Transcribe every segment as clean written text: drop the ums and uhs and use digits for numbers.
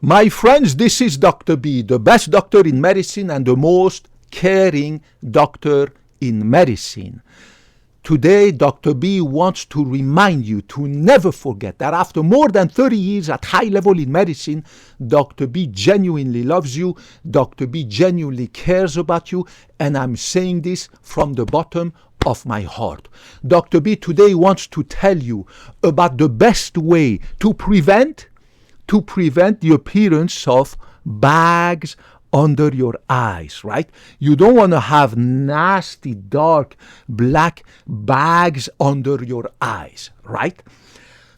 My friends, this is Dr. B, the best doctor in medicine and the most caring doctor in medicine. Today, Dr. B wants to remind you to never forget that after more than 30 years at high level in medicine, Dr. B genuinely loves you, Dr. B genuinely cares about you, and I'm saying this from the bottom of my heart. Dr. B today wants to tell you about the best way to prevent the appearance of bags under your eyes, right? You don't want to have nasty, dark, black bags under your eyes, right?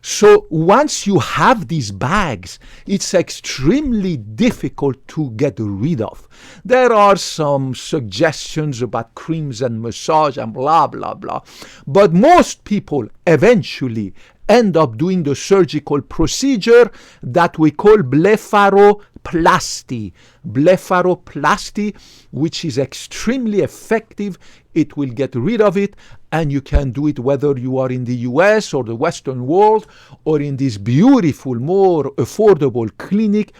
So once you have these bags, it's extremely difficult to get rid of. There are some suggestions about creams and massage and blah, blah, blah. But most people eventually end up doing the surgical procedure that we call blepharoplasty. Blepharoplasty, which is extremely effective. It will get rid of it, and you can do it whether you are in the US or the Western world or in this beautiful, more affordable clinic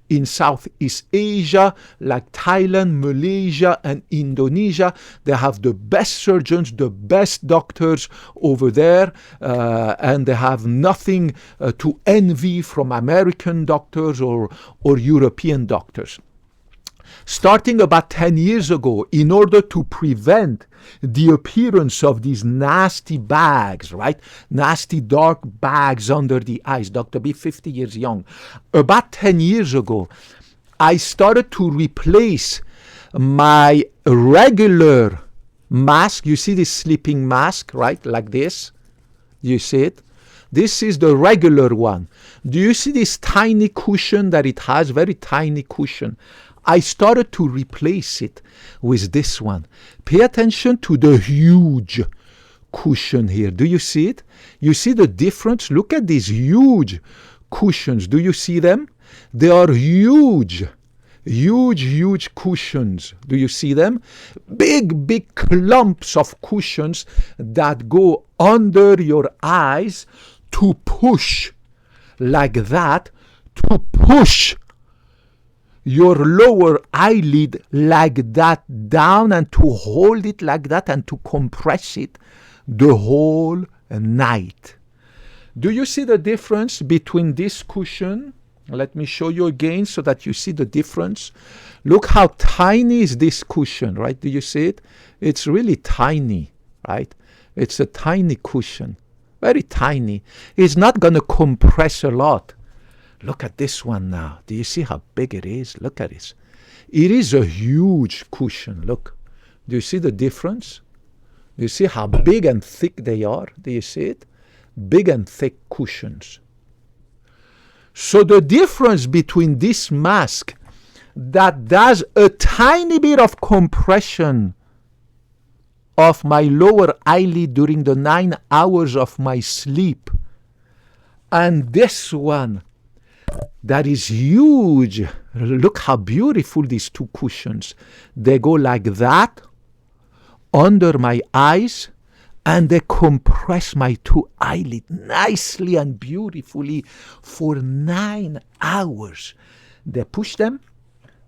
in Southeast Asia, like Thailand, Malaysia, and Indonesia. They have the best surgeons, the best doctors over there, and they have nothing to envy from American doctors or European doctors. Starting about 10 years ago, in order to prevent the appearance of these nasty bags, right? Nasty dark bags under the eyes. Dr. B, 50 years young. About 10 years ago, I started to replace my regular mask. You see this sleeping mask, right? Like this. You see it? This is the regular one. Do you see this tiny cushion that it has? Very tiny cushion. I started to replace it with this one. Pay attention to the huge cushion here. Do you see it? You see the difference? Look at these huge cushions. Do you see them? They are huge, huge, huge cushions. Do you see them? Big, big clumps of cushions that go under your eyes to push like that, to push your lower eyelid like that down, and to hold it like that and to compress it the whole night. Do you see the difference between this cushion? Let me show you again so that you see the difference. Look how tiny is this cushion, right? Do you see it? It's really tiny, right? It's a tiny cushion, very tiny. It's not going to compress a lot. Look at this one now. Do you see how big it is? Look at it. It is a huge cushion. Look. Do you see the difference? Do you see how big and thick they are? Do you see it? Big and thick cushions. So the difference between this mask that does a tiny bit of compression of my lower eyelid during the 9 hours of my sleep, and this one that is huge. Look how beautiful these two cushions. They go like that under my eyes, and they compress my two eyelids nicely and beautifully for 9 hours. They push them.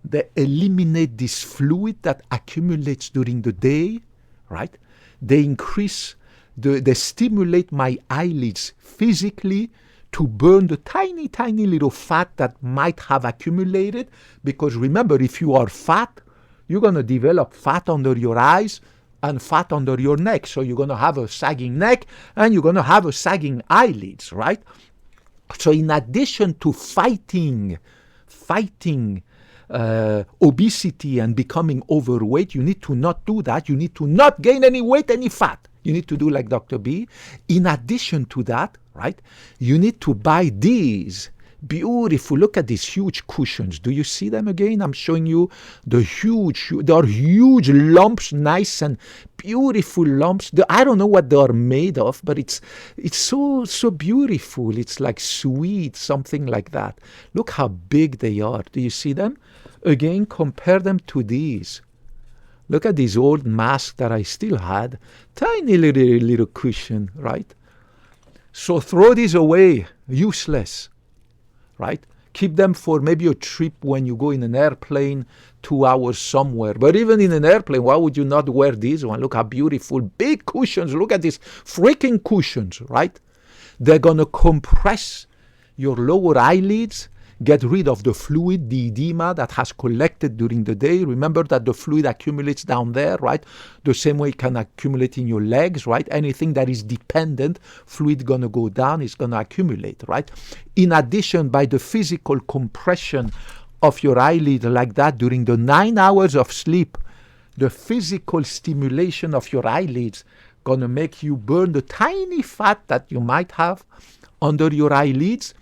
They eliminate this fluid that accumulates during the day, right? They they stimulate my eyelids physically to burn the tiny, tiny little fat that might have accumulated. Because remember, if you are fat, you're going to develop fat under your eyes and fat under your neck. So you're going to have a sagging neck and you're going to have a sagging eyelids, right? So in addition to fighting obesity and becoming overweight, you need to not do that. You need to not gain any weight, any fat. You need to do like Dr. B. In addition to that, right, you need to buy these beautiful, look at these huge cushions. Do you see them again? I'm showing you the they are huge lumps, nice and beautiful lumps. I don't know what they are made of, but it's so beautiful. It's like sweet, something like that. Look how big they are. Do you see them? Again, compare them to these. Look at these old masks that I still had. Tiny little cushion, right? So throw these away, useless, right? Keep them for maybe a trip when you go in an airplane 2 hours somewhere. But even in an airplane, why would you not wear this one? Look how beautiful. Big cushions. Look at these freaking cushions, right? They're going to compress your lower eyelids, get rid of the fluid, the edema that has collected during the day. Remember that the fluid accumulates down there, right? The same way it can accumulate in your legs, right? Anything that is dependent, fluid gonna go down, it's gonna accumulate, right? In addition, by the physical compression of your eyelid like that during the 9 hours of sleep, the physical stimulation of your eyelids gonna make you burn the tiny fat that you might have under your eyelids.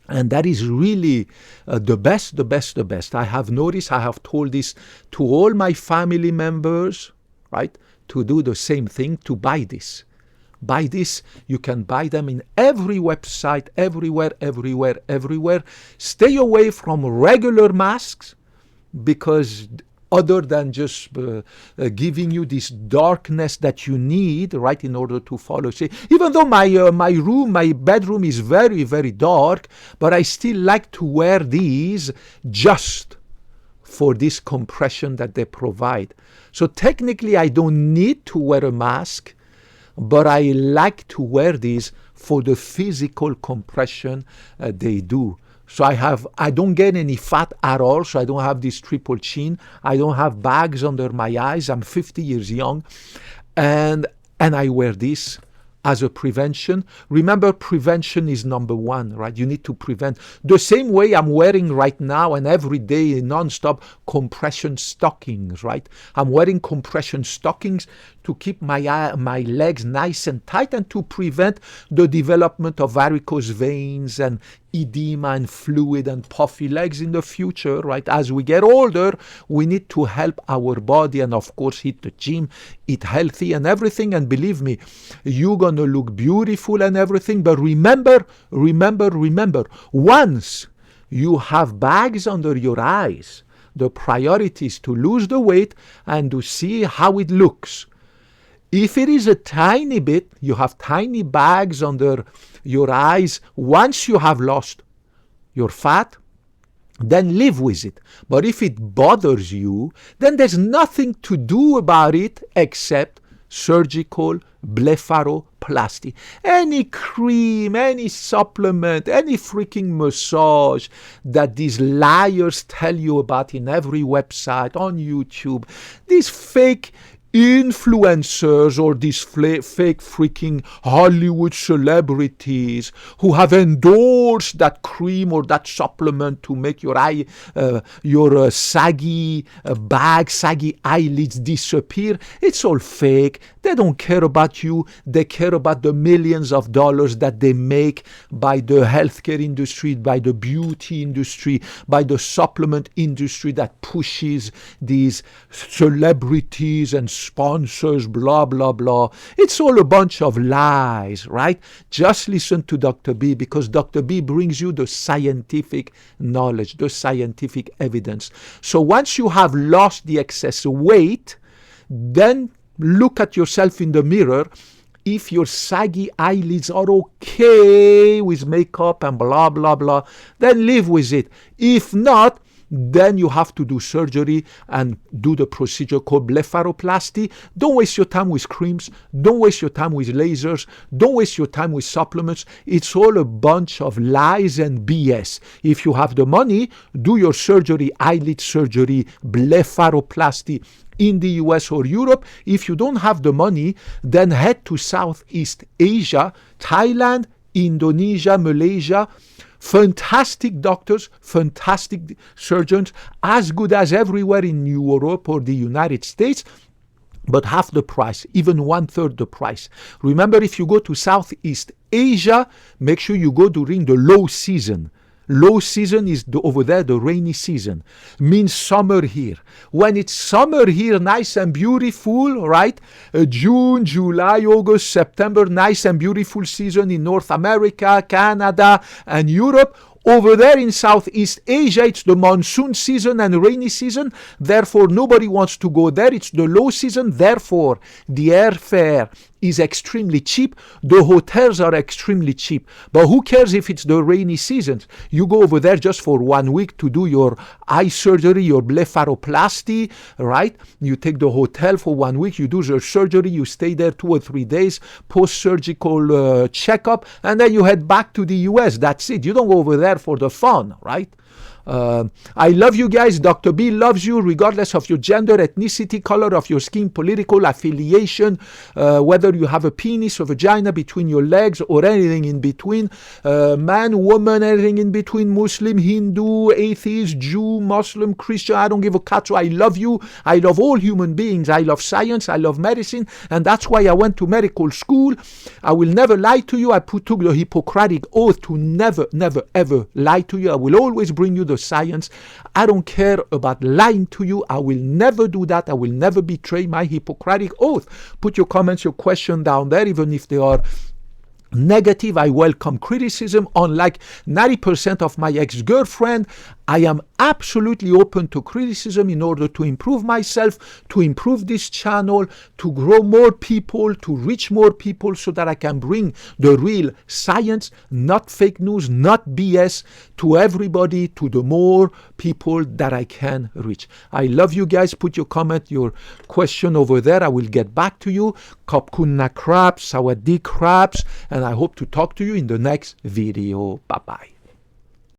And that is really the best. I have noticed, I have told this to all my family members, right, to do the same thing, to buy this. Buy this. You can buy them in every website, everywhere. Stay away from regular masks, because other than just giving you this darkness that you need, right, in order to follow. See, even though my bedroom is very, very dark, but I still like to wear these just for this compression that they provide. So technically, I don't need to wear a mask, but I like to wear these for the physical compression they do. So I don't get any fat at all, so I don't have this triple chin. I don't have bags under my eyes. I'm 50 years young. And I wear this as a prevention. Remember, prevention is number one, right? You need to prevent. The same way I'm wearing right now and every day non-stop compression stockings, right? I'm wearing compression stockings to keep my legs nice and tight and to prevent the development of varicose veins and edema and fluid and puffy legs in the future, right? As we get older, we need to help our body and, of course, hit the gym, eat healthy and everything. And believe me, you're going to look beautiful and everything. But remember, once you have bags under your eyes, the priority is to lose the weight and to see how it looks. If it is a tiny bit, you have tiny bags under your eyes, once you have lost your fat, then live with it. But if it bothers you, then there's nothing to do about it except surgical blepharoplasty. Any cream, any supplement, any freaking massage that these liars tell you about in every website, on YouTube, these fake influencers or these fake freaking Hollywood celebrities who have endorsed that cream or that supplement to make your saggy eyelids disappear. It's all fake. They don't care about you. They care about the millions of dollars that they make by the healthcare industry, by the beauty industry, by the supplement industry that pushes these celebrities and sponsors, blah, blah, blah. It's all a bunch of lies, right? Just listen to Dr. B, because Dr. B brings you the scientific knowledge, the scientific evidence. So once you have lost the excess weight, then look at yourself in the mirror. If your saggy eyelids are okay with makeup and blah, blah, blah, then live with it. If not, then you have to do surgery and do the procedure called blepharoplasty. Don't waste your time with creams. Don't waste your time with lasers. Don't waste your time with supplements. It's all a bunch of lies and BS. If you have the money, do your surgery, eyelid surgery, blepharoplasty in the US or Europe. If you don't have the money, then head to Southeast Asia, Thailand, Indonesia, Malaysia. Fantastic doctors, fantastic surgeons, as good as everywhere in Europe or the United States, but half the price, even 1/3 the price. Remember, if you go to Southeast Asia, make sure you go during the low season. Low season is over there, the rainy season. Means summer here. When it's summer here, nice and beautiful, right? June, July, August, September, nice and beautiful season in North America, Canada, and Europe. Over there in Southeast Asia, it's the monsoon season and rainy season. Therefore, nobody wants to go there. It's the low season. Therefore, the airfare is extremely cheap. The hotels are extremely cheap. But who cares if it's the rainy season? You go over there just for 1 week to do your eye surgery, your blepharoplasty, right? You take the hotel for 1 week, you do your surgery, you stay there 2 or 3 days, post-surgical checkup, and then you head back to the US. That's it. You don't go over there for the fun, right? I love you guys. Dr. B loves you regardless of your gender, ethnicity, color of your skin, political affiliation, whether you have a penis or vagina between your legs or anything in between, man, woman, anything in between, Muslim, Hindu, atheist, Jew, Muslim, Christian, I don't give a cut. So I love you. I love all human beings. I love science. I love medicine. And that's why I went to medical school. I will never lie to you. I took the Hippocratic oath to never, never, ever lie to you. I will always bring you the science. I don't care about lying to you. I will never do that. I will never betray my Hippocratic oath. Put your comments, your question down there, even if they are negative. I welcome criticism. Unlike 90% of my ex-girlfriend, I am absolutely open to criticism in order to improve myself, to improve this channel, to grow more people, to reach more people so that I can bring the real science, not fake news, not BS, to everybody, to the more people that I can reach. I love you guys. Put your comment, your question over there. I will get back to you. Kapkunna crabs, sawadee crabs, and I hope to talk to you in the next video. Bye-bye.